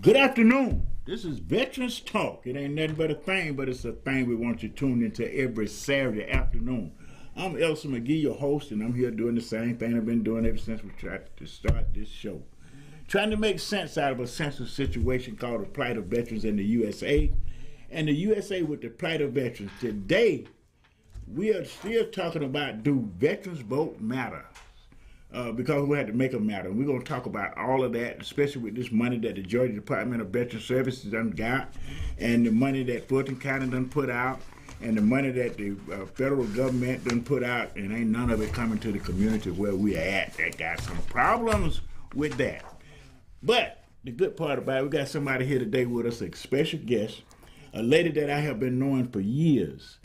Good afternoon. This is Veterans Talk. It ain't nothing but a thing, but it's a thing we want you tuned into every Saturday afternoon. I'm Elsa McGee, your host, and I'm here doing the same thing I've been doing ever since we tried to start this show. Trying to make sense out of a sensitive situation called the plight of veterans in the USA, and the USA with the plight of veterans. Today, we are still talking about, do veterans vote matter? Because we had to make them matter. We're going to talk about all of that, especially with this money that the Georgia Department of Veteran Services done got, and the money that Fulton County done put out, and the money that the federal government done put out, and ain't none of it coming to the community where we are at. They got some problems with that. But the good part about it, we got somebody here today with us, a special guest, a lady that I have been knowing for years.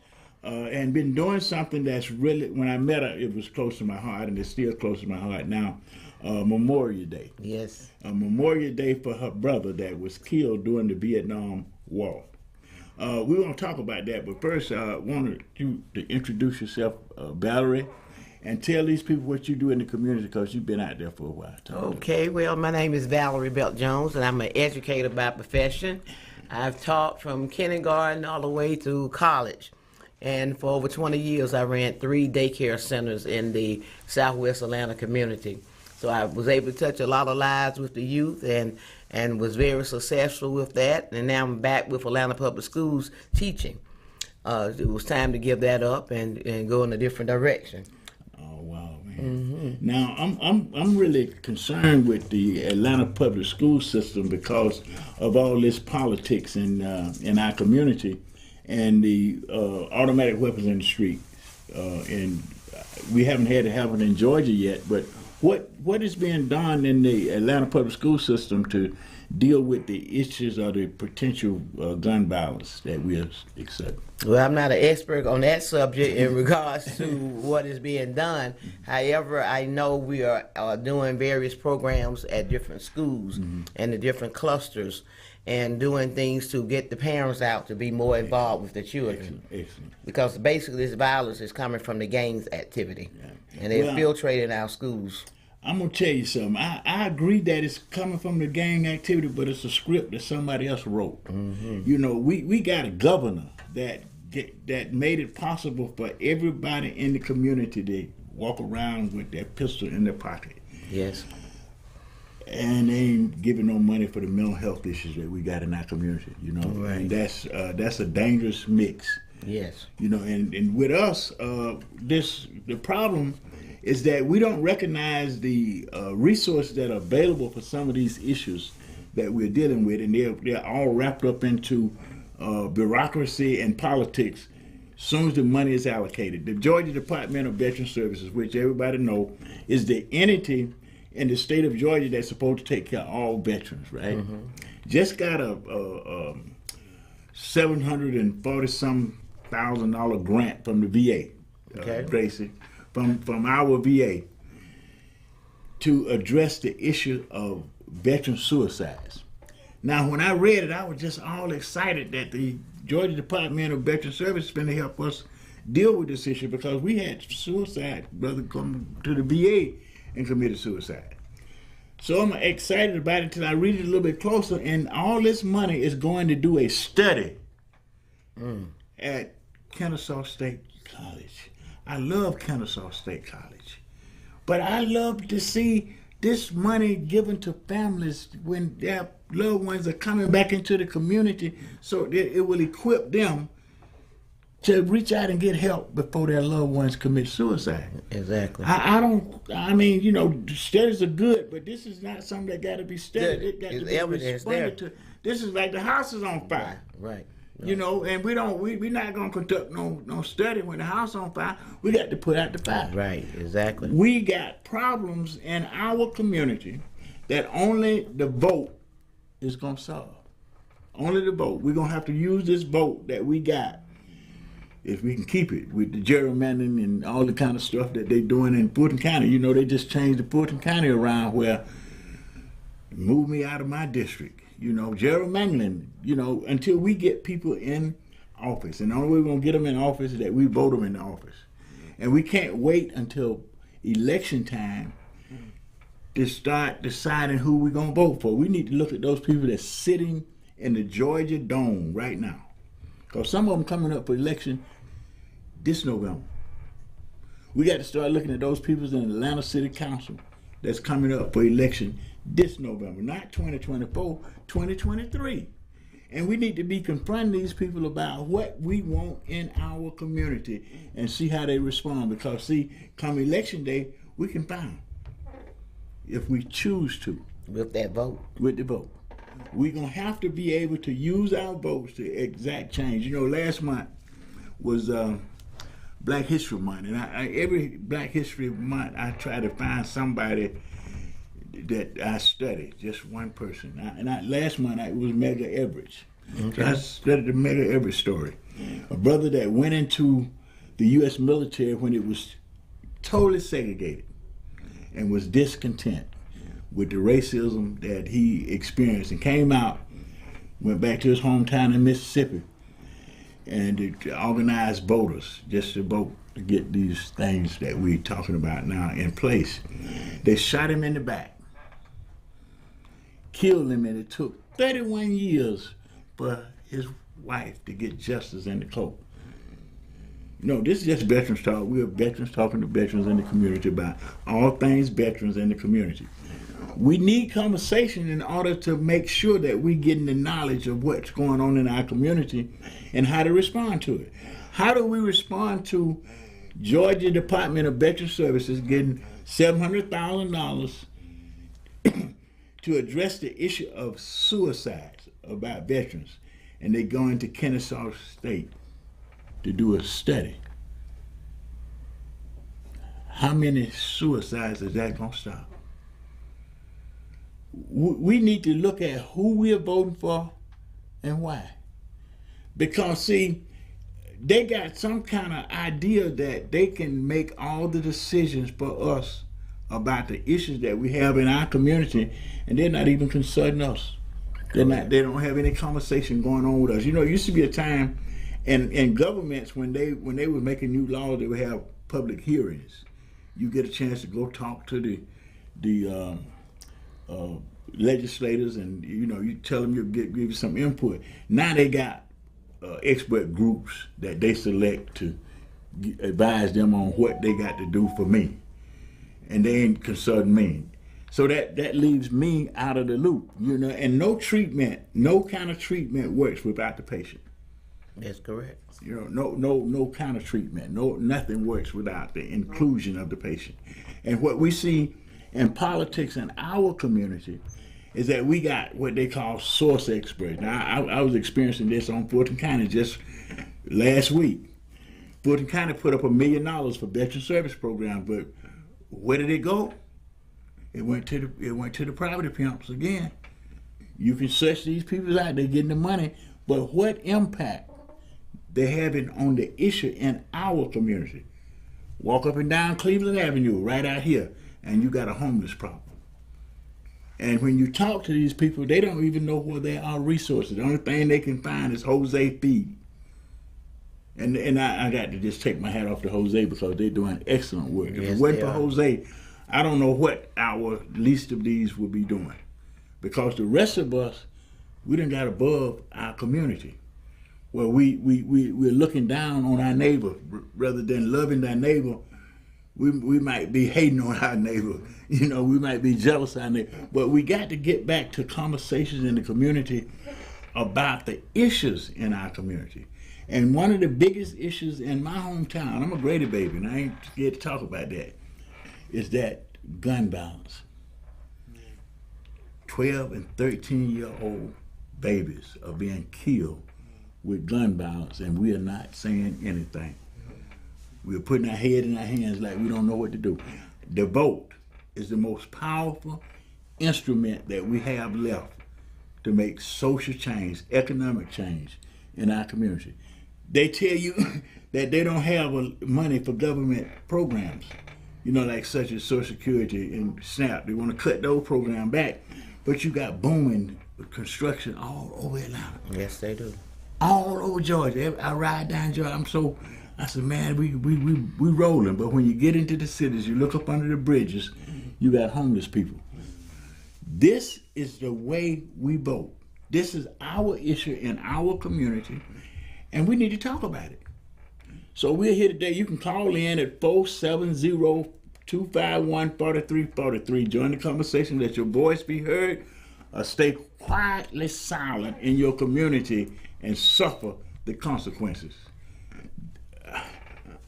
And been doing something that's really, when I met her, it was close to my heart, and it's still close to my heart now. Memorial Day. Yes. A Memorial Day for her brother that was killed during the Vietnam War. We want to talk about that, but first I wanted you to introduce yourself, Valerie, and tell these people what you do in the community, because you've been out there for a while. Okay, well, my name is Valerie Belt Jones, and I'm an educator by profession. I've taught from kindergarten all the way to college. And for over 20 years, I ran 3 daycare centers in the Southwest Atlanta community. So I was able to touch a lot of lives with the youth and was very successful with that. And now I'm back with Atlanta Public Schools teaching. It was time to give that up and go in a different direction. Oh, wow, man. Mm-hmm. Now, I'm really concerned with the Atlanta public school system because of all this politics in our community. And the automatic weapons in the street, and we haven't had it happen in Georgia yet. But what is being done in the Atlanta public school system to deal with the issues of the potential gun violence that we accept? Well, I'm not an expert on that subject in regards to what is being done. However, I know we are doing various programs at different schools and the different clusters, and doing things to get the parents out to be more involved with the children. Excellent. Because basically this violence is coming from the gangs activity. And they're infiltrating our schools. I'm going to tell you something. I agree that it's coming from the gang activity, but it's a script that somebody else wrote. Mm-hmm. You know, we got a governor that made it possible for everybody in the community to walk around with their pistol in their pocket. Yes. And they ain't giving no money for the mental health issues that we got in our community, you know. Right. And that's a dangerous mix. Yes. You know, and with us, the problem is that we don't recognize the resources that are available for some of these issues that we're dealing with, and they're all wrapped up into bureaucracy and politics as soon as the money is allocated. The Georgia Department of Veteran Services, which everybody know, is the entity in the state of Georgia that's supposed to take care of all veterans, right? Mm-hmm. Just got a $740,000 grant from the VA, Gracie, from our VA to address the issue of veteran suicides. Now, when I read it, I was just all excited that the Georgia Department of Veteran Services is going to help us deal with this issue, because we had suicide brother come to the VA and committed suicide. So I'm excited about it until I read it a little bit closer, and all this money is going to do a study at Kennesaw State College. I love Kennesaw State College, but I love to see this money given to families when their loved ones are coming back into the community, so that it will equip them to reach out and get help before their loved ones commit suicide. Exactly. I mean, you know, studies are good, but this is not something that got to be studied. It got to be responded to. This is like the house is on fire. Right. You know, and we're not going to conduct no study when the house on fire. We got to put out the fire. Right, exactly. We got problems in our community that only the vote is going to solve. Only the vote. We're going to have to use this vote that we got, if we can keep it, with the gerrymandering and all the kind of stuff that they're doing in Fulton County. You know, they just changed the Fulton County around where, move me out of my district. You know, gerrymandering, you know, until we get people in office. And the only way we're going to get them in office is that we vote them in office. And we can't wait until election time to start deciding who we're going to vote for. We need to look at those people that's sitting in the Georgia Dome right now. Because some of them coming up for election this November. We got to start looking at those people in the Atlanta City Council that's coming up for election this November, not 2024, 2023. And we need to be confronting these people about what we want in our community and see how they respond. Because, see, come election day, we can find if we choose to. With that vote. With the vote. We're going to have to be able to use our votes to exact change. You know, last month was Black History Month. And every Black History Month, I try to find somebody that I studied, just one person. Last month it was Medgar Evers. Okay. So I studied the Medgar Evers story. A brother that went into the U.S. military when it was totally segregated and was discontent with the racism that he experienced, and came out, went back to his hometown in Mississippi, and to organize voters just to vote to get these things that we're talking about now in place. They shot him in the back, killed him, and it took 31 years for his wife to get justice in the court. No, this is just Veterans Talk. We are veterans talking to veterans in the community about all things veterans in the community. We need conversation in order to make sure that we're getting the knowledge of what's going on in our community and how to respond to it. How do we respond to Georgia Department of Veterans Services getting $700,000 to address the issue of suicides about veterans, and they're going to Kennesaw State to do a study? How many suicides is that going to stop? We need to look at who we are voting for and why. Because, see, they got some kind of idea that they can make all the decisions for us about the issues that we have in our community, and they're not even consulting us. They don't have any conversation going on with us. You know, it used to be a time in governments when they were making new laws, they would have public hearings. You get a chance to go talk to the legislators, and you tell them, give you some input. Now they got expert groups that they select to advise them on what they got to do for me, and they ain't consulting me. So that leaves me out of the loop, and no kind of treatment works without the patient. That's correct. No kind of treatment, nothing works without the inclusion of the patient. And what we see in politics in our community is that we got what they call source experts. Now, I was experiencing this on Fulton County just last week. Fulton County put up $1 million for veteran service programs, but where did it go? It went to the property pimps again. You can search these people out; they're getting the money, but what impact they're having on the issue in our community? Walk up and down Cleveland Avenue, right out here, and you got a homeless problem. And when you talk to these people, they don't even know where there are resources. The only thing they can find is Jose Feed. And I got to just take my hat off to Jose, because they're doing excellent work. If it wasn't for Jose, I don't know what our least of these would be doing. Because the rest of us, we done got above our community, where we're looking down on our neighbor rather than loving that neighbor. We might be hating on our neighbor, we might be jealous of our neighbor, but we got to get back to conversations in the community about the issues in our community. And one of the biggest issues in my hometown, I'm a Grady baby, and I ain't scared to talk about that, is that gun violence. 12 and 13-year-old babies are being killed with gun violence, and we are not saying anything. We're putting our head in our hands like we don't know what to do. The vote is the most powerful instrument that we have left to make social change, economic change in our community. They tell you that they don't have money for government programs, like such as Social Security and SNAP. They want to cut those programs back, but you got booming construction all over Atlanta. Yes, they do. All over Georgia. I ride down Georgia. I said, man, we rolling, but when you get into the cities, you look up under the bridges, you got homeless people. This is the way we vote. This is our issue in our community, and we need to talk about it. So we're here today. You can call in at 470-251-4343. Join the conversation, let your voice be heard, or stay quietly silent in your community and suffer the consequences.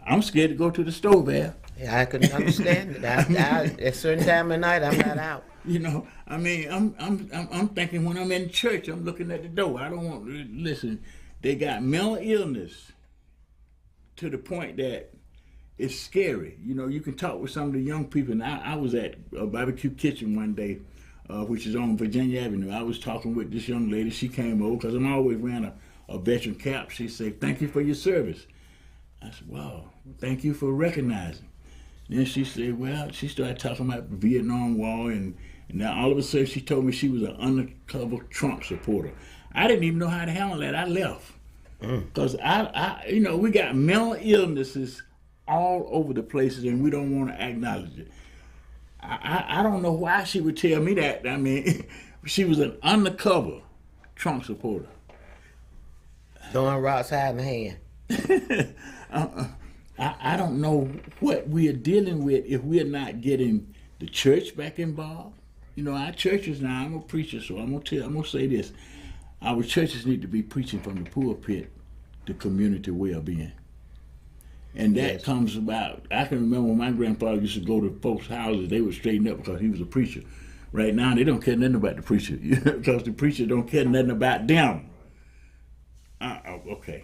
I'm scared to go to the store, Val. Yeah, I can understand it. At a certain time of night, I'm not out. You know, I mean, I'm thinking when I'm in church, I'm looking at the door. I don't want to listen. They got mental illness to the point that it's scary. You know, you can talk with some of the young people. And I was at a barbecue kitchen one day, which is on Virginia Avenue. I was talking with this young lady. She came over because I'm always wearing a veteran cap. She said, "Thank you for your service." I said, "Wow, thank you for recognizing." Then she said, well, she started talking about the Vietnam War, and now all of a sudden she told me she was an undercover Trump supporter. I didn't even know how to handle that. I left. Because we got mental illnesses all over the places, and we don't want to acknowledge it. I don't know why she would tell me that. I mean, she was an undercover Trump supporter. Throwing rocks hide in the hand. I don't know what we are dealing with if we're not getting the church back involved. You know, our churches now, I'm a preacher, so I'm gonna say this. Our churches need to be preaching from the pulpit to community well-being. And that comes about, I can remember when my grandfather used to go to folks' houses, they would straighten up because he was a preacher. Right now, they don't care nothing about the preacher, because the preacher don't care nothing about them. Okay.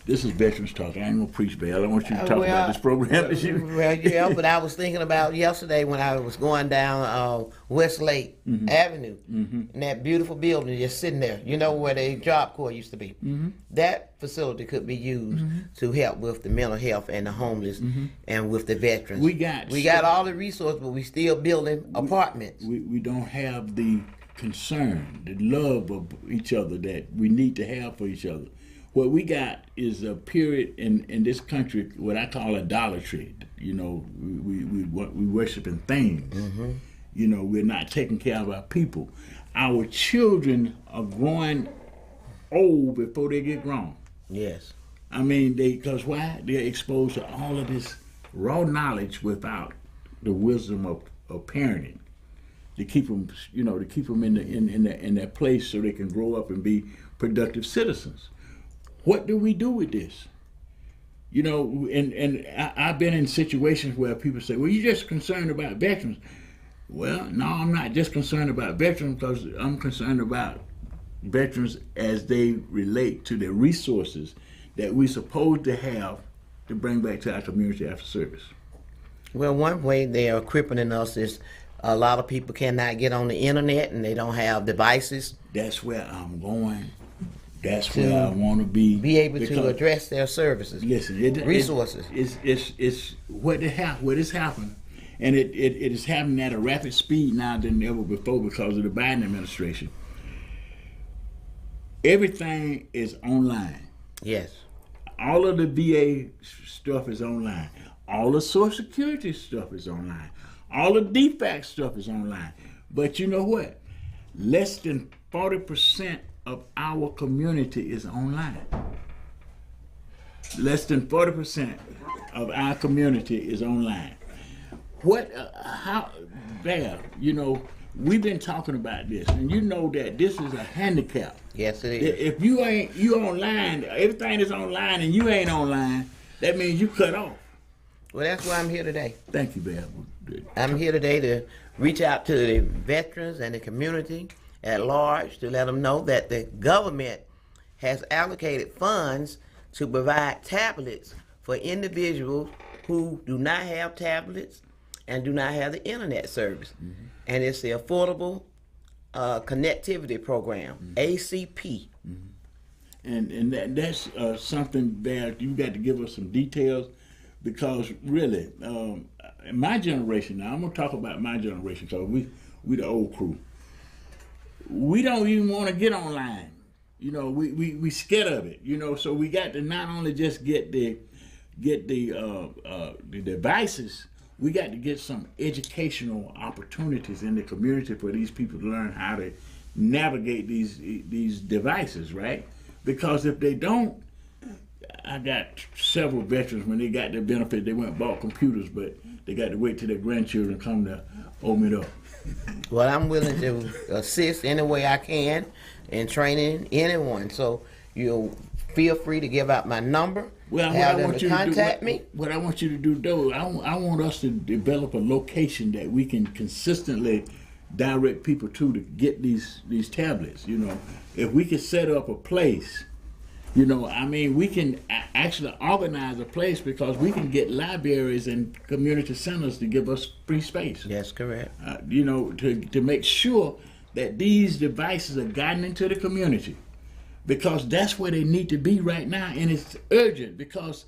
This is Veterans Talk. I ain't gonna preach, Bell. I want you to talk about this program. Well, yeah, but I was thinking about yesterday when I was going down Westlake Avenue, and that beautiful building just sitting there. You know where the Job Corps used to be. That facility could be used to help with the mental health and the homeless and with the veterans. We got all the resources, but we still building apartments. We don't have the concern, the love of each other that we need to have for each other. What we got is a period in this country, what I call idolatry. You know, we worshiping things. You know, we're not taking care of our people. Our children are growing old before they get grown. Yes. I mean, because why? They're exposed to all of this raw knowledge without the wisdom of parenting. To keep them, in that place so they can grow up and be productive citizens. What do we do with this? You know, and I've been in situations where people say, well, you're just concerned about veterans. Well, no, I'm not just concerned about veterans, because I'm concerned about veterans as they relate to the resources that we're supposed to have to bring back to our community after service. Well, one way they are crippling us is a lot of people cannot get on the internet and they don't have devices. That's where I'm going. That's where I want to be. Be able to address their services. Listen, resources. It's what is happening, and it is happening at a rapid speed now than ever before because of the Biden administration. Everything is online. Yes. All of the VA stuff is online. All the Social Security stuff is online. All the DFAC stuff is online. But you know what? Less than 40% of our community is online. Less than 40% of our community is online. You know, we've been talking about this, and you know that this is a handicap. Yes, it is. If you online, everything is online, and you ain't online, that means you cut off. Well, that's why I'm here today. Thank you, Bear. I'm here today to reach out to the veterans and the community at large to let them know that the government has allocated funds to provide tablets for individuals who do not have tablets and do not have the internet service. And it's the Affordable Connectivity Program, ACP. And that's something that you got to give us some details, because really, my generation, now I'm going to talk about my generation because we the old crew. We don't even want to get online. You know, we scared of it, you know, so we got to not only just get the get the devices, we got to get some educational opportunities in the community for these people to learn how to navigate these devices, right? Because if they don't, I got several veterans, when they got their benefit, they went and bought computers, but they got to wait till their grandchildren come to open it up. Well, I'm willing to assist any way I can in training anyone. So you'll feel free to give out my number. Well, have them to contact me. What I want you to do, though, I want us to develop a location that we can consistently direct people to get these tablets. You know, if we could set up a place, you know, I mean, we can actually organize a place, because we can get libraries and community centers to give us free space. That's correct. You know, to make sure that these devices are gotten into the community, because that's where they need to be right now, and it's urgent. Because,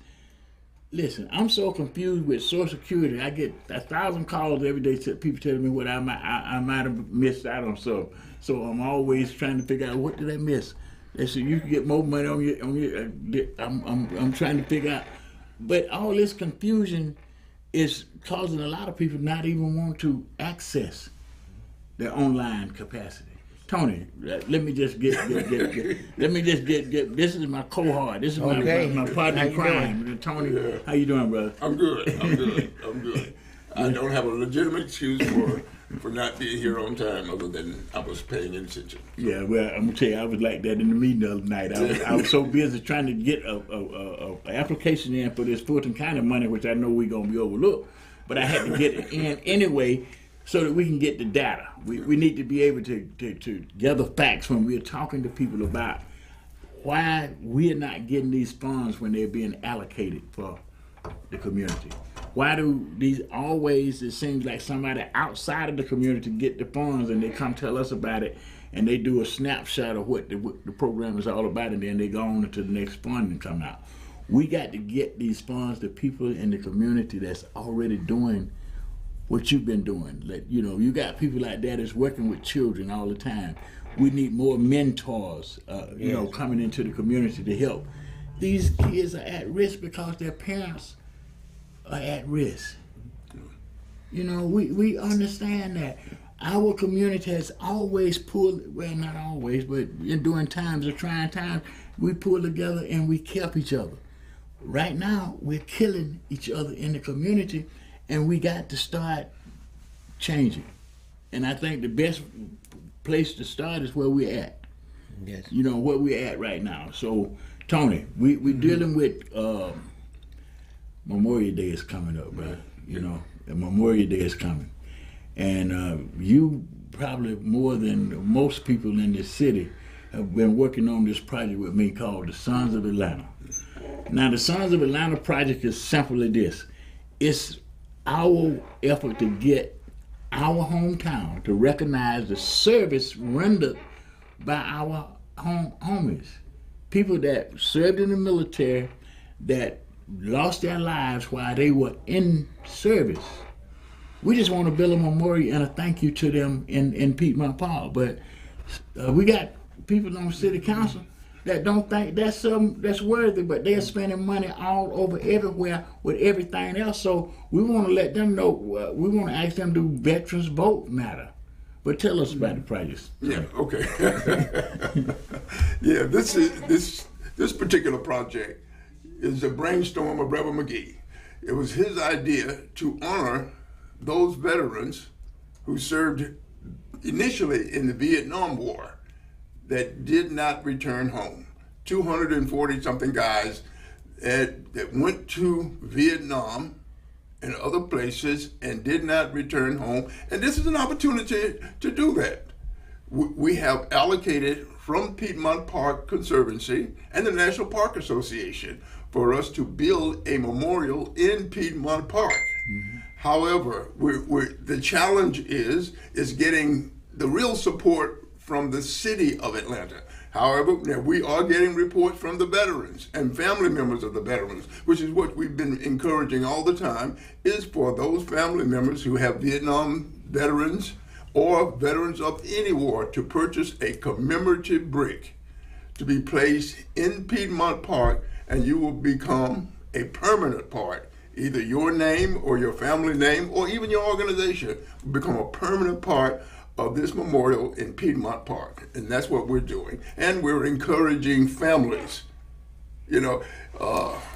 listen, I'm so confused with Social Security. I get 1,000 calls every day, people telling me what I might have missed out on. So I'm always trying to figure out, what did I miss? They said you can get more money on your. I'm trying to figure out, but all this confusion is causing a lot of people not even want to access their online capacity. Tony, let me just get. Let me just get. This is my cohort. This is my partner in crime. Tony, yeah. How you doing, brother? I'm good. I'm good. I don't have a legitimate excuse for not being here on time, other than I was paying attention. Yeah, well, I'm gonna tell you, I was like that in the meeting the other night. I was so busy trying to get a application in for this Fulton County money, which I know we're gonna be overlooked, but I had to get it in anyway so that we can get the data. We need to be able to gather facts when we're talking to people about why we're not getting these funds when they're being allocated for the community. Why do these always, it seems like somebody outside of the community get the funds and they come tell us about it, and they do a snapshot of what the program is all about, and then they go on to the next fund and come out. We got to get these funds to people in the community that's already doing what you've been doing. Like, you know, you got people like that that's working with children all the time. We need more mentors, you know, coming into the community to help. These kids are at risk because their parents are at risk. You know, we understand that. Our community has always pulled, well, not always, but during times of trying times, we pulled together and we kept each other. Right now, we're killing each other in the community, and we got to start changing. And I think the best place to start is where we're at. Yes. You know, where we're at right now. So, Tony, we're dealing with Memorial Day is coming up, bro. You know, Memorial Day is coming. And you probably more than most people in this city have been working on this project with me called the Sons of Atlanta. Now, the Sons of Atlanta project is simply this. It's our effort to get our hometown to recognize the service rendered by our homies. People that served in the military, that lost their lives while they were in service. We just want to build a memorial and a thank you to them in Piedmont Park. But we got people on city council that don't think that's worthy, but they're spending money all over everywhere with everything else. So we want to let them know, we want to ask them, do veterans vote matter? But tell us about the project. Yeah, okay. Yeah, this particular project is a brainstorm of Reverend McGee. It was his idea to honor those veterans who served initially in the Vietnam War that did not return home. 240-something guys that went to Vietnam and other places and did not return home. And this is an opportunity to do that. We have allocated from Piedmont Park Conservancy and the National Park Association for us to build a memorial in Piedmont Park. Mm-hmm. However, the challenge is getting the real support from the city of Atlanta. However, we are getting reports from the veterans and family members of the veterans, which is what we've been encouraging all the time, is for those family members who have Vietnam veterans or veterans of any war to purchase a commemorative brick to be placed in Piedmont Park, and you will become a permanent part. Either your name or your family name or even your organization will become a permanent part of this memorial in Piedmont Park. And that's what we're doing. And we're encouraging families. You know,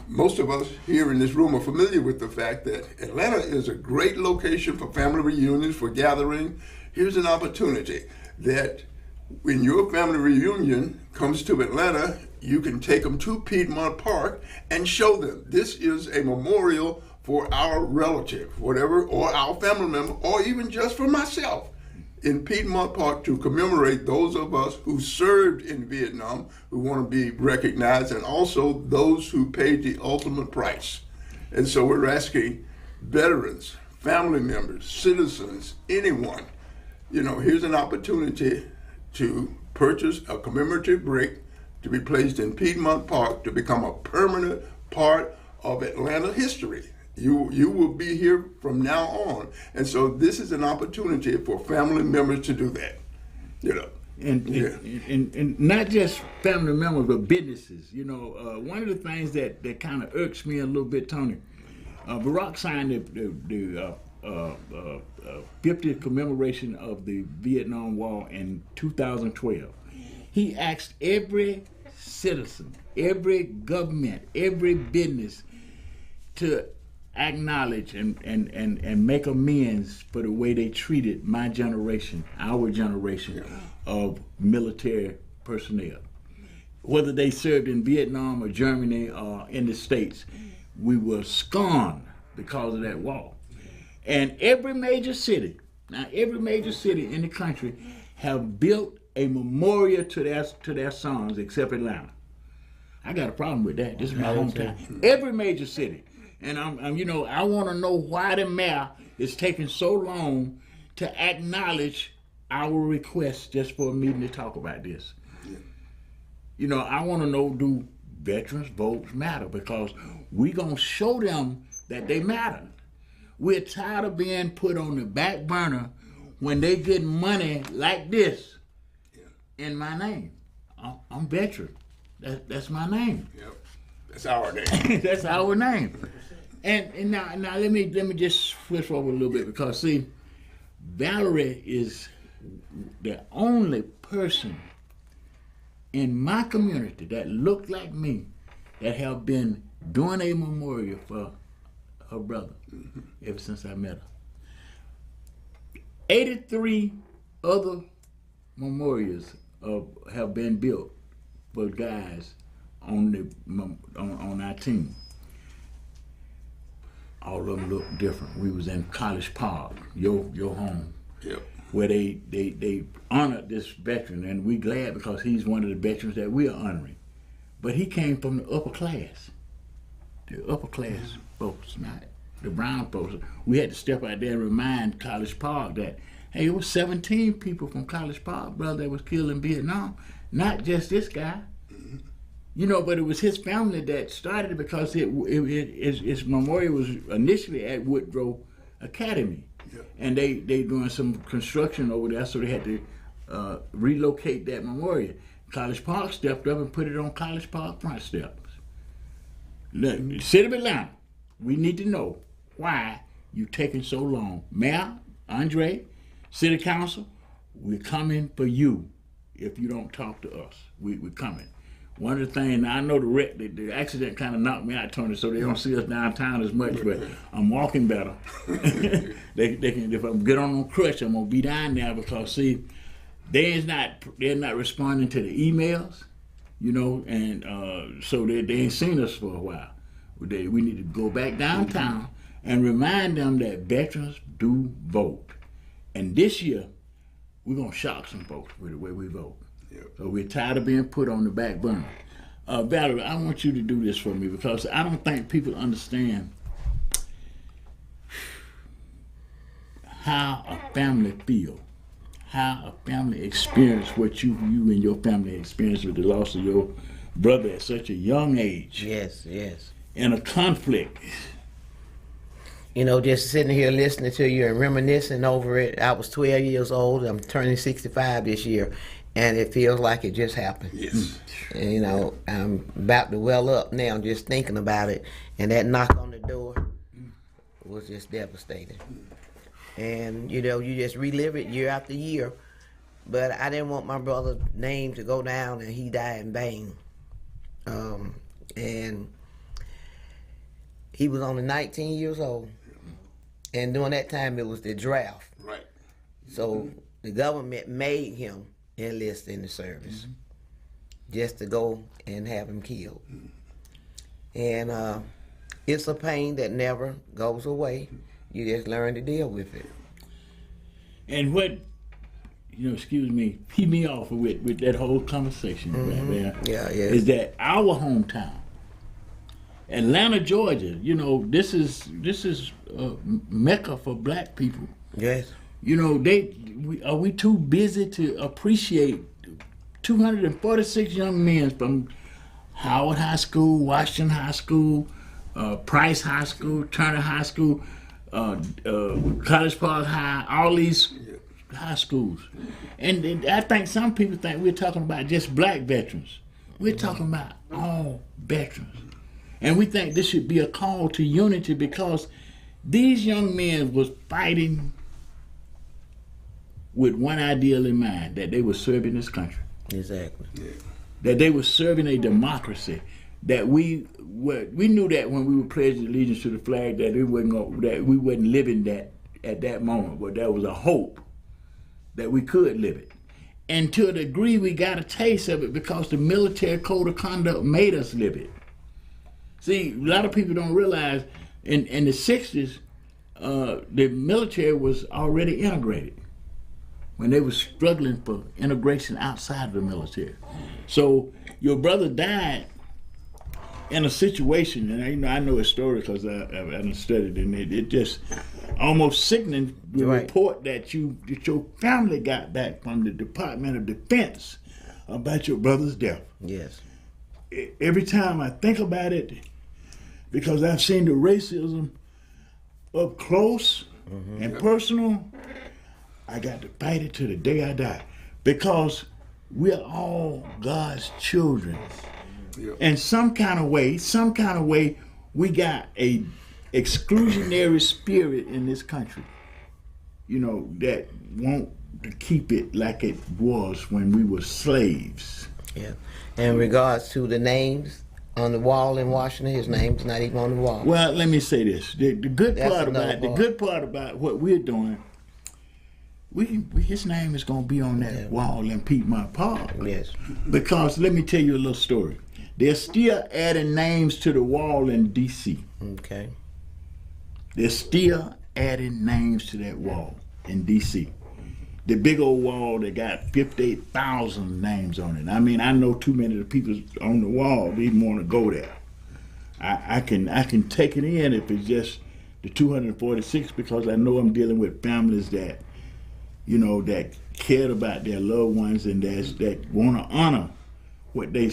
most of us here in this room are familiar with the fact that Atlanta is a great location for family reunions, for gathering. Here's an opportunity that when your family reunion comes to Atlanta, you can take them to Piedmont Park and show them this is a memorial for our relative, whatever, or our family member, or even just for myself in Piedmont Park to commemorate those of us who served in Vietnam, who want to be recognized, and also those who paid the ultimate price. And so we're asking veterans, family members, citizens, anyone, you know, here's an opportunity to purchase a commemorative brick to be placed in Piedmont Park to become a permanent part of Atlanta history. You will be here from now on. And so this is an opportunity for family members to do that. You know. And not just family members, but businesses. You know, one of the things that kind of irks me a little bit, Tony, Barack signed the 50th commemoration of the Vietnam War in 2012. He asked every citizen, every government, every business to acknowledge and make amends for the way they treated my generation, our generation of military personnel. Whether they served in Vietnam or Germany or in the States, we were scorned because of that war. And every major city in the country have built a memorial to their sons except Atlanta. I got a problem with that. This is my hometown. Every major city. And I'm you know, I want to know why the mayor is taking so long to acknowledge our request just for a meeting to talk about this. You know, I want to know, do veterans' votes matter? Because we're going to show them that they matter. We're tired of being put on the back burner when they get money like this in my name. I'm veteran. That's my name. Yep. That's our name. That's our name. And now let me just switch over a little bit, because see, Valerie is the only person in my community that looked like me that have been doing a memorial for her brother ever since I met her. 83 other memorials have been built for guys on our team. All of them look different. We was in College Park, your home, where they honored this veteran, and we glad because he's one of the veterans that we are honoring. But he came from the upper class folks, not the brown folks. We had to step out there and remind College Park that, hey, it was 17 people from College Park, brother, that was killed in Vietnam, not just this guy. You know, but it was his family that started it, because his memorial was initially at Woodrow Academy. Yep. And they doing some construction over there, so they had to relocate that memorial. College Park stepped up and put it on College Park front steps. The City of Atlanta, we need to know why you taking so long. Mayor, Andre, City Council, we're coming for you if you don't talk to us. We're coming. One of the things, I know the accident kind of knocked me out, Tony, so they don't see us downtown as much, but I'm walking better. they can, if I get on a crutch, I'm going to be down there, because, see, they're not responding to the emails, you know, and so they ain't seen us for a while. We need to go back downtown and remind them that veterans do vote. And this year, we're going to shock some folks with the way we vote. Yep. So we're tired of being put on the back burner. Valerie, I want you to do this for me, because I don't think people understand how a family feel, how a family experience what you and your family experienced with the loss of your brother at such a young age. Yes. In a conflict. You know, just sitting here listening to you and reminiscing over it. I was 12 years old. I'm turning 65 this year. And it feels like it just happened. Yes. And, you know, I'm about to well up now just thinking about it. And that knock on the door was just devastating. And, you know, you just relive it year after year. But I didn't want my brother's name to go down and he died in vain. And he was only 19 years old. And during that time, it was the draft. Right. So the government made him enlist in the service just to go and have him killed. And it's a pain that never goes away. You just learn to deal with it. And what, you know, excuse me, pee me off with that whole conversation right there, is that our hometown, Atlanta, Georgia, you know, this is Mecca for black people. Yes. You know, are we too busy to appreciate 246 young men from Howard High School, Washington High School, Price High School, Turner High School, College Park High, all these high schools. And I think some people think we're talking about just black veterans. We're talking about all veterans. And we think this should be a call to unity because these young men was fighting with one ideal in mind, that they were serving this country. Exactly. That they were serving a democracy. That we knew that when we were pledging allegiance to the flag that we wasn't living that at that moment, but there was a hope that we could live it. And to a degree we got a taste of it because the military code of conduct made us live it. See, a lot of people don't realize in the 60s, the military was already integrated when they were struggling for integration outside of the military. So your brother died in a situation, and I know his story because I studied it, and it just almost sickening the report that your family got back from the Department of Defense about your brother's death. Yes. Every time I think about it, because I've seen the racism up close and personal, I got to fight it to the day I die. Because we're all God's children. Yep. And some kind of way, we got a exclusionary spirit in this country, you know, that want to keep it like it was when we were slaves. Yeah. In regards to the names on the wall in Washington, his name's not even on the wall. Well, let me say this: the good part about what we're doing, his name is going to be on that wall in Piedmont Park. Yes. Because let me tell you a little story. They're still adding names to the wall in D.C. Okay. They're still adding names to that wall in D.C. The big old wall that got 58,000 names on it. I mean, I know too many of the people on the wall even want to go there. I can take it in if it's just the 246 because I know I'm dealing with families that, you know, that cared about their loved ones and that want to honor what they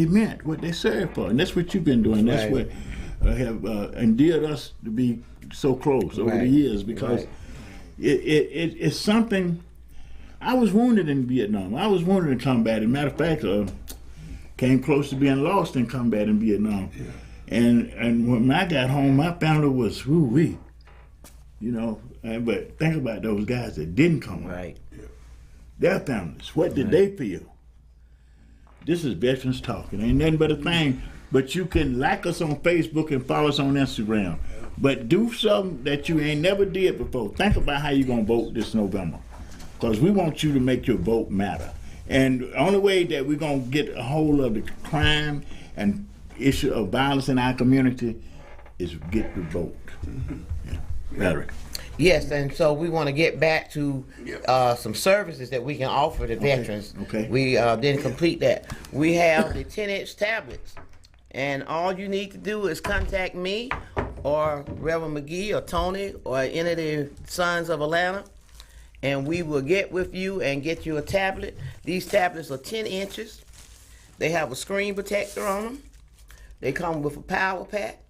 meant, what they served for, and that's what you've been doing. That's what have endeared us to be so close over the years because. It's something. I was wounded in Vietnam. I was wounded in combat. As a matter of fact, came close to being lost in combat in Vietnam. Yeah. And when I got home, my family was woo-wee. You know, but think about those guys that didn't come home. Right. Their families, what did they feel? This is Veterans Talk. It ain't nothing but a thing. But you can like us on Facebook and follow us on Instagram. But do something that you ain't never did before. Think about how you're going to vote this November. Because we want you to make your vote matter. And the only way that we're going to get a hold of the crime and issue of violence in our community is get the vote. Valerie. Yes, and so we want to get back to some services that we can offer to veterans. Okay. We didn't complete that. We have the 10-inch tablets. And all you need to do is contact me or Reverend McGee or Tony or any of the Sons of Atlanta, and we will get with you and get you a tablet. These tablets are 10 inches. They have a screen protector on them. They come with a power pack,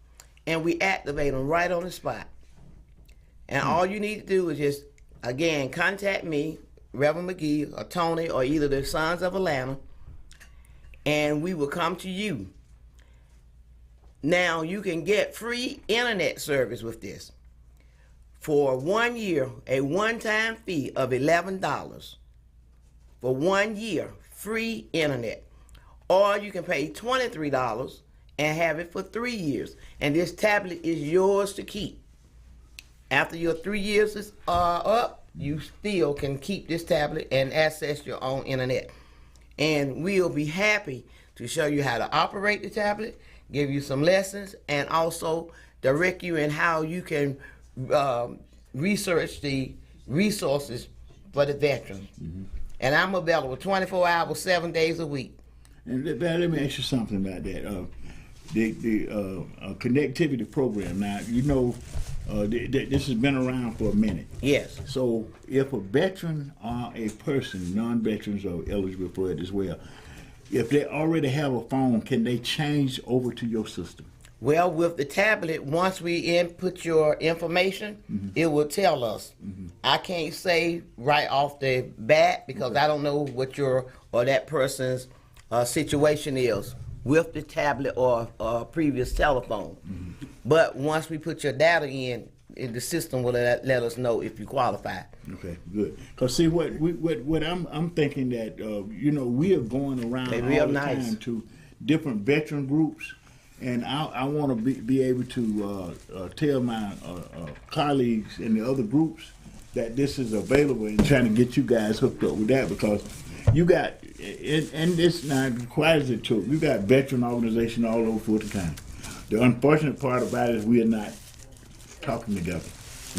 and we activate them right on the spot. And all you need to do is just, again, contact me, Reverend McGee or Tony or either the Sons of Atlanta, and we will come to you. Now you can get free internet service with this for 1 year, a one-time fee of $11 for 1 year, free internet. Or you can pay $23 and have it for 3 years. And this tablet is yours to keep. After your 3 years is up, you still can keep this tablet and access your own internet. And we'll be happy to show you how to operate the tablet, give you some lessons, and also direct you in how you can research the resources for the veterans. Mm-hmm. And I'm available 24 hours, 7 days a week. And let me ask you something about that. The connectivity program. Now, you know, this has been around for a minute. Yes. So if a veteran or a person, non-veterans are eligible for it as well, if they already have a phone, can they change over to your system? Well, with the tablet, once we input your information, mm-hmm. it will tell us. Mm-hmm. I can't say right off the bat because I don't know what your or that person's situation is with the tablet or previous telephone. Mm-hmm. But once we put your data in, the system will let us know if you qualify. Okay, good. Cause see what I'm thinking that you know, we are going around all the time to different veteran groups, and I want to be able to tell my colleagues in the other groups that this is available and trying to get you guys hooked up with that, because you got and this now requires it too. You got veteran organization all over Fulton County. The unfortunate part about it is we are not talking together.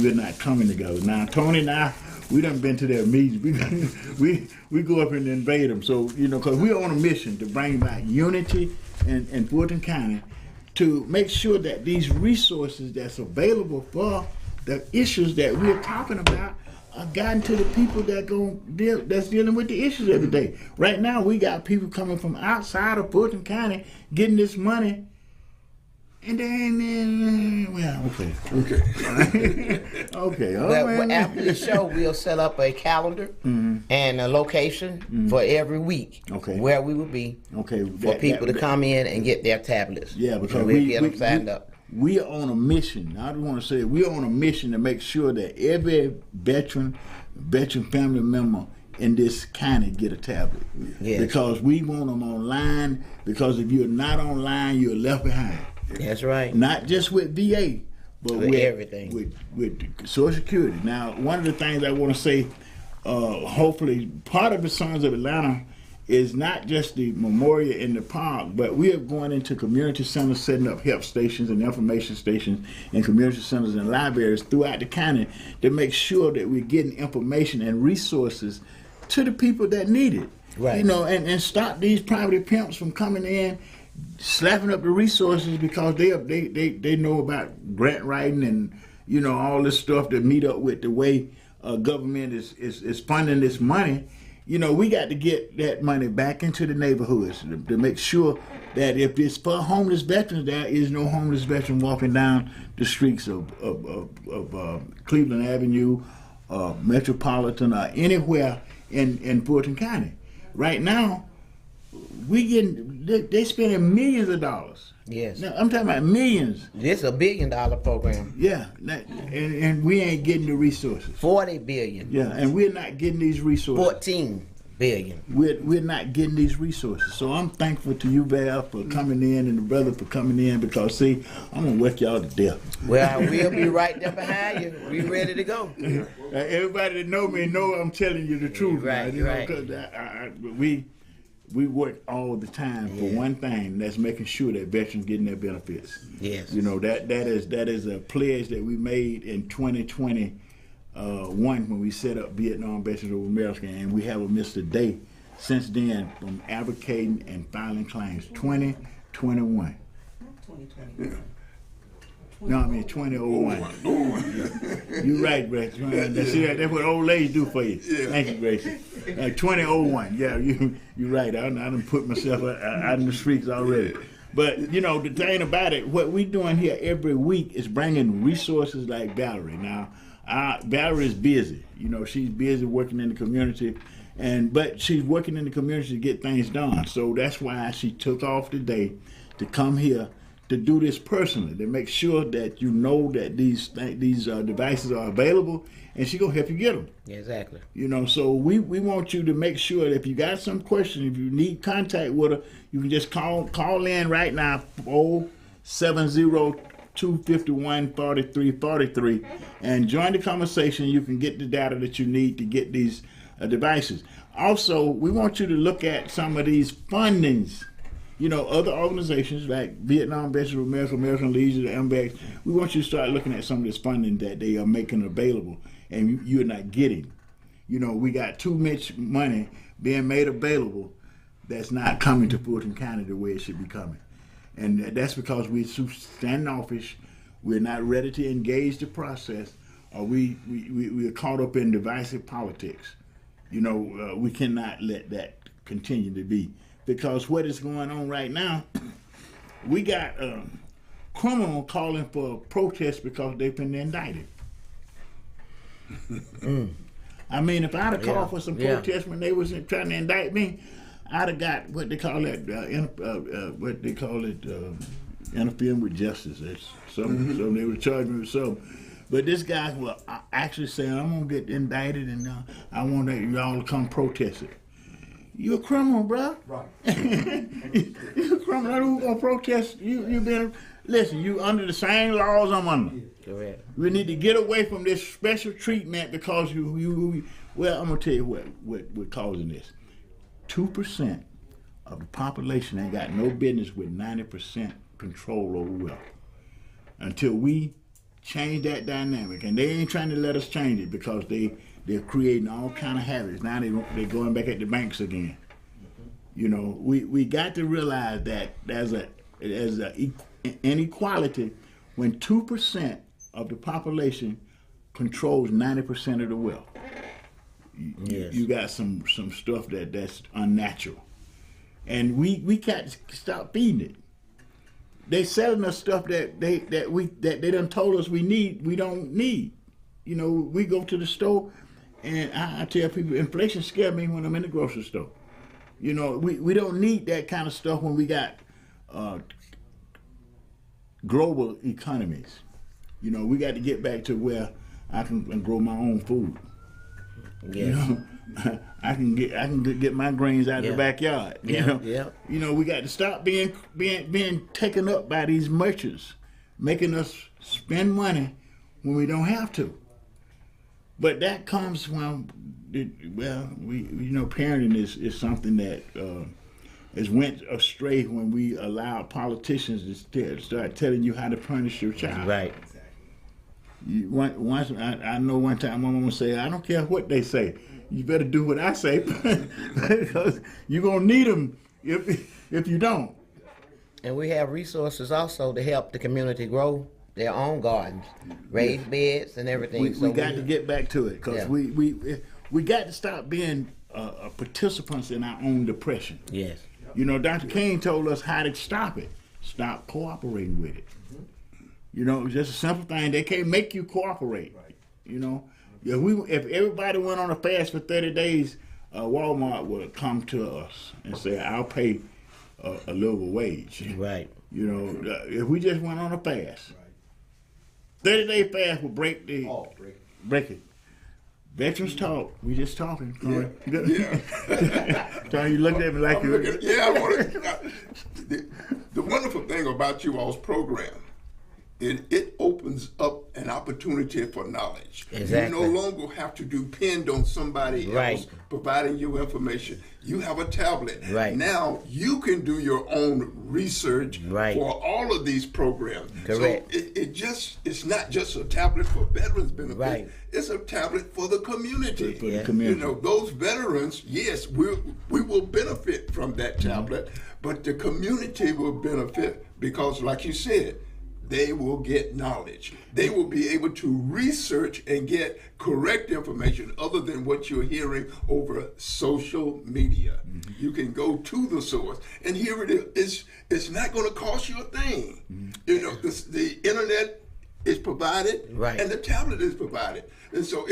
We're not coming together. Now, Tony and I, we done been to their meetings. We go up and invade them. So, you know, because we're on a mission to bring back unity in Fulton County to make sure that these resources that's available for the issues that we're talking about are gotten to the people that's dealing with the issues every day. Right now, we got people coming from outside of Fulton County getting this money. And then, well, okay. Okay. Well, after the show, we'll set up a calendar mm-hmm. and a location mm-hmm. for every week where we will be for people to come in and get their tablets. Yeah, because we'll get them signed up. We are on a mission. I just want to say we're on a mission to make sure that every veteran family member in this county get a tablet. Yes. Because we want them online, because if you're not online, you're left behind. That's right. Not just with VA, but with everything. With Social Security. Now, one of the things I want to say, hopefully, part of the Sons of Atlanta is not just the memorial in the park, but we are going into community centers, setting up help stations and information stations and community centers and libraries throughout the county to make sure that we're getting information and resources to the people that need it. Right. You know, and stop these private pimps from coming in slapping up the resources because they know about grant writing and, you know, all this stuff to meet up with the way government is funding this money. You know, we got to get that money back into the neighborhoods to make sure that if it's for homeless veterans, there is no homeless veteran walking down the streets of Cleveland Avenue, Metropolitan, or anywhere in Fulton County. Right now, they spending millions of dollars. Yes. Now, I'm talking about millions. This is $1 billion program. Yeah, and we ain't getting the resources. 40 billion. Yeah, and we're not getting these resources. 14 billion. We're not getting these resources. So I'm thankful to you, Val, for coming in, and the brother for coming in, because see, I'm gonna work y'all to death. Well, we'll be right there behind you. We ready to go. Everybody that know me know I'm telling you the truth. Right, you know, right. 'cause we work all the time for one thing, that's making sure that veterans getting their benefits. Yes. You know, that is a pledge that we made in 2021 when we set up Vietnam Veterans of America, and we haven't missed a day since then from advocating and filing claims. 2021. 2020. No, I mean 2001. Yeah. You're right, Grace. See, that's what old ladies do for you. Yeah. Thank you, Grace. 2001. Yeah, you're right. I done put myself out in the streets already. But, you know, the thing about it, what we're doing here every week is bringing resources like Valerie. Now, Valerie is busy. You know, she's busy working in the community, but she's working in the community to get things done. So that's why she took off today to come here to do this personally, to make sure that you know that these devices are available, and she gonna help you get them. Exactly. You know, so we want you to make sure that if you got some question, if you need contact with her, you can just call in right now, 470-251-4343, and join the conversation. You can get the data that you need to get these devices. Also, we want you to look at some of these fundings. You know, other organizations like Vietnam Veterans of America, American Legion, the MBAX, we want you to start looking at some of this funding that they are making available and you're not getting. You know, we got too much money being made available that's not coming to Fulton County the way it should be coming. And that's because we're too standoffish, we're not ready to engage the process, or we're caught up in divisive politics. You know, we cannot let that continue to be. Because what is going on right now, we got criminals calling for protest because they've been indicted. I mean, if I'd have called for some protest when they was trying to indict me, I'd have got what they call it, interfering with justice. So they would charge me with something. But this guy was actually saying, I'm gonna get indicted, and I want y'all to come protest it. You're a criminal, bro. Right. You're a criminal. Who's gonna protest? Listen, you under the same laws I'm under. Correct. We need to get away from this special treatment because well, I'm gonna tell you what causing this. 2% of the population ain't got no business with 90% control over wealth. Until we change that dynamic, and they ain't trying to let us change it because they're creating all kind of habits. Now they're going back at the banks again. You know, we got to realize that there's an inequality when 2% of the population controls 90% of the wealth. Yes. You got some stuff that's unnatural, and we got to stop feeding it. They selling us stuff that they done told us we don't need. You know, we go to the store, and I tell people inflation scares me when I'm in the grocery store. You know, we don't need that kind of stuff when we got global economies. You know, we got to get back to where I can grow my own food. Yes. You know, I can get my grains out of the backyard. You know, you know, we got to stop being taken up by these merchants, making us spend money when we don't have to. But that comes when, parenting is something that has went astray when we allow politicians to start telling you how to punish your child. Right. Once I know one time my mama said, I don't care what they say, you better do what I say because you're gonna need them if you don't. And we have resources also to help the community grow their own gardens, raised beds and everything. We got to get back to it because we got to stop being participants in our own depression. Yes. You know, Dr. King told us how to stop it. Stop cooperating with it. You know, it's just a simple thing. They can't make you cooperate. Right. You know, if everybody went on a fast for 30 days, Walmart would come to us and say, "I'll pay a livable wage." Right. You know, if we just went on a fast, 30-day fast would break it. Veterans talk. We just talking. Yeah. Tony, you looked at me like you. The wonderful thing about you all's program, it opens up an opportunity for knowledge. Exactly. You no longer have to depend on somebody else providing you information. You have a tablet. Right. Now you can do your own research for all of these programs. Correct. So it's not just a tablet for veterans benefit. Right. It's a tablet for the community. For the community. You know, those veterans, yes, we will benefit from that tablet, but the community will benefit because, like you said, they will get knowledge. They will be able to research and get correct information other than what you're hearing over social media. Mm-hmm. You can go to the source, and here it is. It's not going to cost you a thing. Mm-hmm. You know, the internet is provided, and the tablet is provided, and so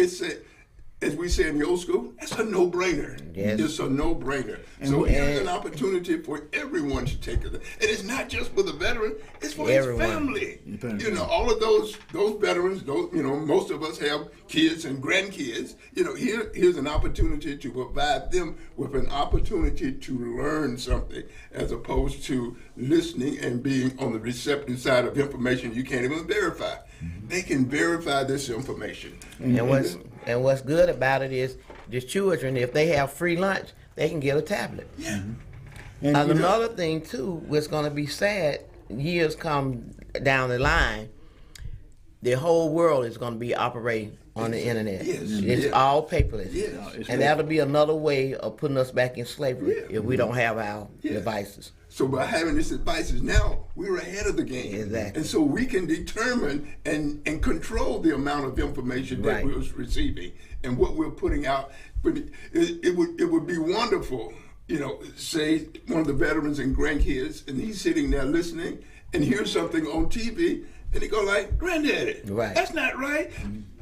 as we say in the old school, that's a no-brainer. Yes. It's a no-brainer. So here's an opportunity for everyone to take it. And it's not just for the veteran, it's for Everyone. his family. You know, all of those veterans, most of us have kids and grandkids. You know, here's an opportunity to provide them with an opportunity to learn something as opposed to listening and being on the receptive side of information you can't even verify. They can verify this information. And what's good about it is the children, if they have free lunch, they can get a tablet. Yeah. And Another thing too, what's going to be sad, years come down the line, the whole world is going to be operating on the internet. Yes. It's all paperless. Yes. And that'll be another way of putting us back in slavery if we don't have our devices. So by having these devices now, we're ahead of the game. Exactly. And so we can determine and control the amount of information that we're receiving and what we're putting out. But it would be wonderful, you know, say one of the veterans and grandkids, and he's sitting there listening and hears something on TV, and he go like, "Granddaddy, that's not right.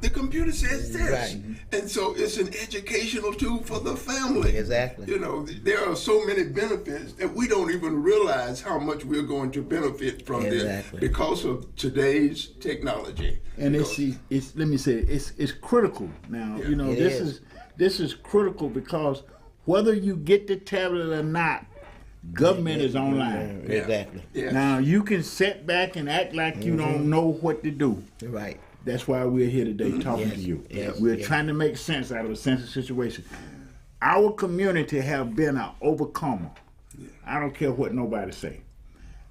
The computer says this." Right. And so it's an educational tool for the family. Exactly. You know, there are so many benefits that we don't even realize how much we're going to benefit from this because of today's technology. And it's let me say it's critical now. You know, this is critical because whether you get the tablet or not, government is online. Exactly. Yeah. Now you can sit back and act like you don't know what to do. Right. That's why we're here today talking to you. We're trying to make sense out of a sensitive situation. Our community have been an overcomer. I don't care what nobody say.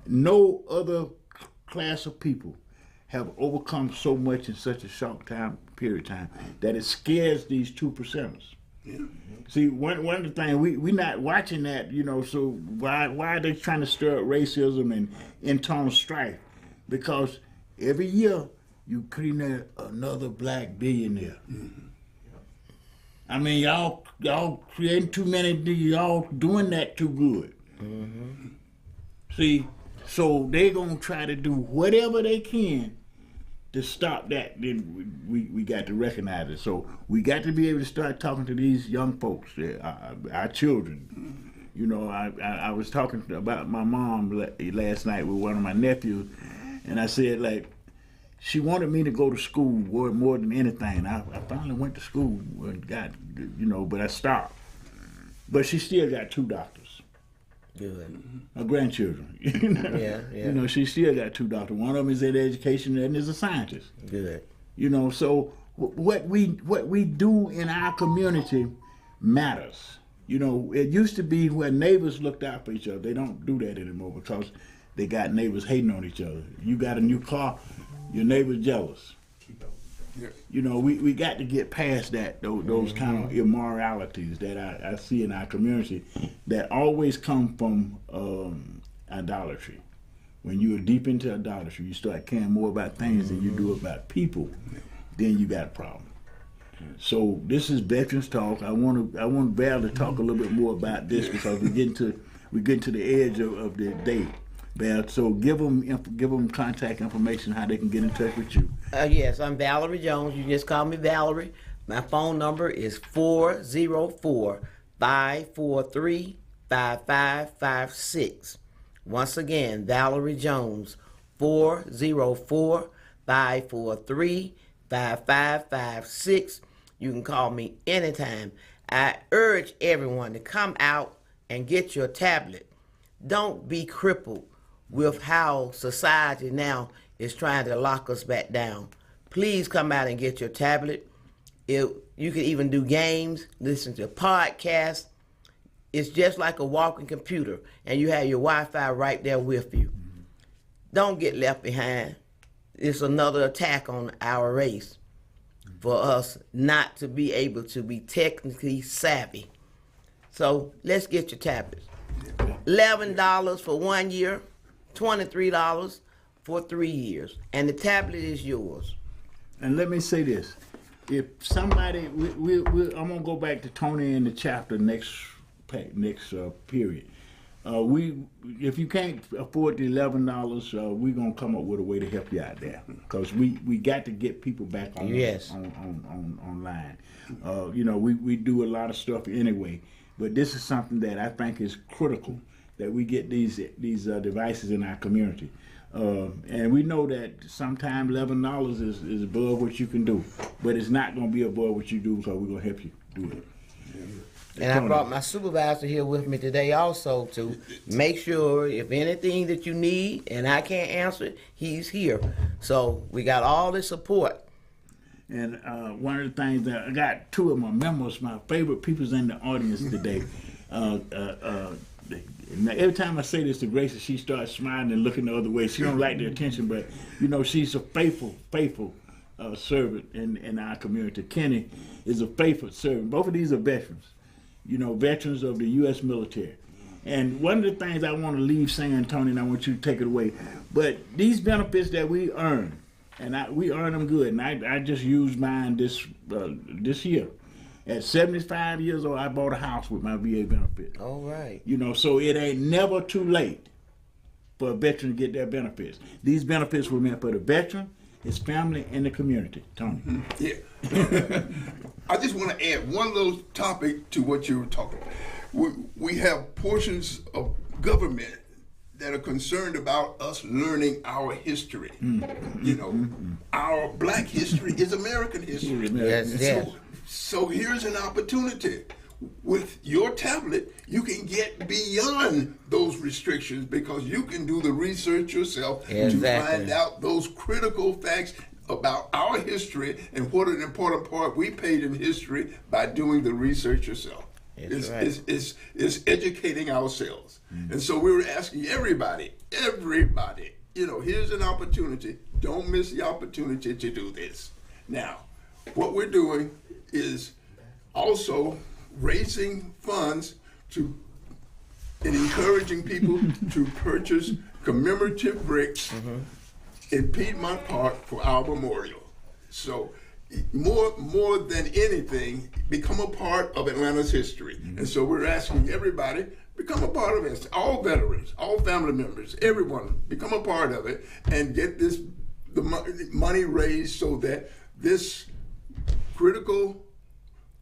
No other class of people have overcome so much in such a short period of time that it scares these 2%ers. Yeah. See, one of the things we not watching that, you know. So why are they trying to stir up racism and internal strife? Because every year you create another black billionaire. I mean, y'all creating too many. Y'all doing that too good. See, so they gonna try to do whatever they can to stop that. Then we got to recognize it. So we got to be able to start talking to these young folks, our children. You know, I was talking about my mom last night with one of my nephews, and I said, like, she wanted me to go to school more than anything. I finally went to school and got, you know, but I stopped. But she still got 2 doctors. Good. Her grandchildren. You know? You know, she still got 2 doctors. One of them is in education and is a scientist. Good. You know, so what we do in our community matters. You know, it used to be where neighbors looked out for each other. They don't do that anymore because they got neighbors hating on each other. You got a new car, your neighbor's jealous. You know, we got to get past that, those kind of immoralities that I see in our community that always come from idolatry. When you're deep into idolatry, you start caring more about things than you do about people, then you got a problem. So this is Veterans Talk. I want Val to talk a little bit more about this because we're getting to the edge of the day. Val, so give them contact information, how they can get in touch with you. Yes, I'm Valerie Jones. You just call me Valerie. My phone number is 404-543-5556. Once again, Valerie Jones, 404-543-5556. You can call me anytime. I urge everyone to come out and get your tablet. Don't be crippled with how society now is trying to lock us back down. Please come out and get your tablet. You can even do games, listen to podcasts. It's just like a walking computer, and you have your Wi-Fi right there with you. Don't get left behind. It's another attack on our race for us not to be able to be technically savvy. So let's get your tablets. $11 for 1 year, $23 for 3 years, and the tablet is yours. And let me say this: if somebody, I'm gonna go back to Tony in the chapter next period. If you can't afford the $11, we're gonna come up with a way to help you out there, because we got to get people back on online. We do a lot of stuff anyway, but this is something that I think is critical, that we get these devices in our community. And we know that sometimes $11 is above what you can do, but it's not going to be above what you do, so we're going to help you do it. And I brought my supervisor here with me today also to make sure if anything that you need and I can't answer it, he's here. So we got all the support. And one of the things that I got two of my members, my favorite people's in the audience today. Every time I say this to Gracie, she starts smiling and looking the other way. She don't like the attention, but she's a faithful servant in our community. Kenny is a faithful servant. Both of these are veterans, veterans of the U.S. military. And one of the things I want to leave saying, Tony, and I want you to take it away, but these benefits that we earn, and we earn them good, and I just used mine this year. At 75 years old, I bought a house with my VA benefits. All right. So it ain't never too late for a veteran to get their benefits. These benefits were meant for the veteran, his family, and the community. Tony. Yeah. I just want to add one little topic to what you were talking about. We have portions of government that are concerned about us learning our history. Our black history is American history. Yes. So here's an opportunity. With your tablet, you can get beyond those restrictions, because you can do the research yourself to find out those critical facts about our history and what an important part we played in history by doing the research yourself. It's educating ourselves. And so we were asking everybody, here's an opportunity. Don't miss the opportunity to do this. Now, what we're doing is also raising funds and encouraging people to purchase commemorative bricks in Piedmont Park for our memorial. So more than anything, become a part of Atlanta's history. And so we're asking everybody, become a part of it. All veterans, all family members, everyone, become a part of it and get the money raised so that this critical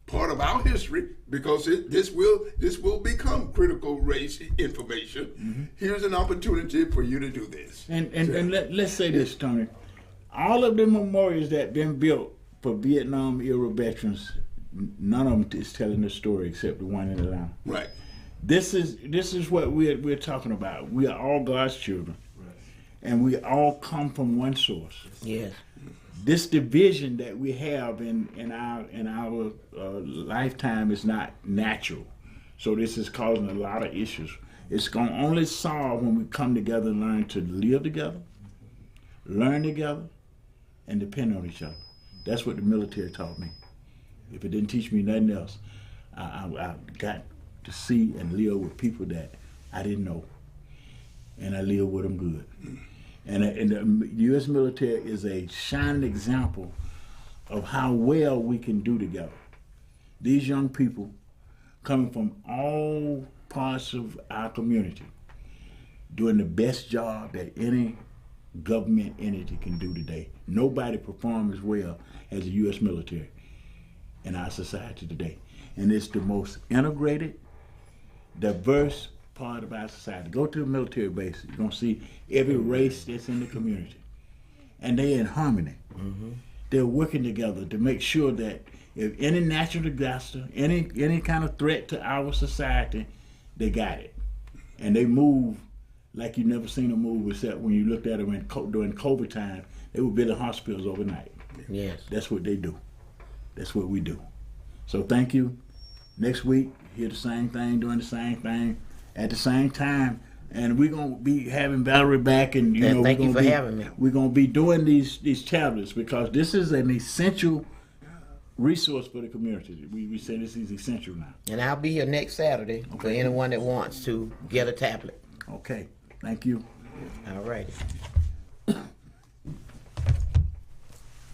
part of our history, because this will become critical race information. Here's an opportunity for you to do this. And let's say this, Tony. All of the memorials that been built for Vietnam era veterans, none of them is telling the story except the one in Atlanta. Right. This is what we're talking about. We are all God's children, and we all come from one source. Yes. This division that we have in our lifetime is not natural. So this is causing a lot of issues. It's going to only solve when we come together and learn to live together, learn together, and depend on each other. That's what the military taught me. If it didn't teach me nothing else, I got to see and live with people that I didn't know, and I live with them good. And the U.S. military is a shining example of how well we can do together. These young people coming from all parts of our community doing the best job that any government entity can do today. Nobody performs as well as the U.S. military in our society today. And it's the most integrated, diverse part of our society. Go to a military base, you're going to see every race that's in the community. And they're in harmony. They're working together to make sure that if any natural disaster, any kind of threat to our society, they got it. And they move like you never seen them move, except when you looked at them during COVID time, they were building hospitals overnight. Yes. That's what they do. That's what we do. So thank you. Next week, hear the same thing, doing the same thing at the same time, and we're gonna be having Valerie back, and thank you for having me. We're gonna be doing these tablets because this is an essential resource for the community. We say this is essential now. And I'll be here next Saturday for anyone that wants to get a tablet. Okay, thank you. All righty.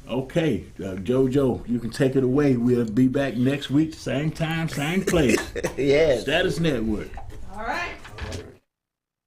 Okay, JoJo, you can take it away. We'll be back next week, same time, same place. Yes. Status Network.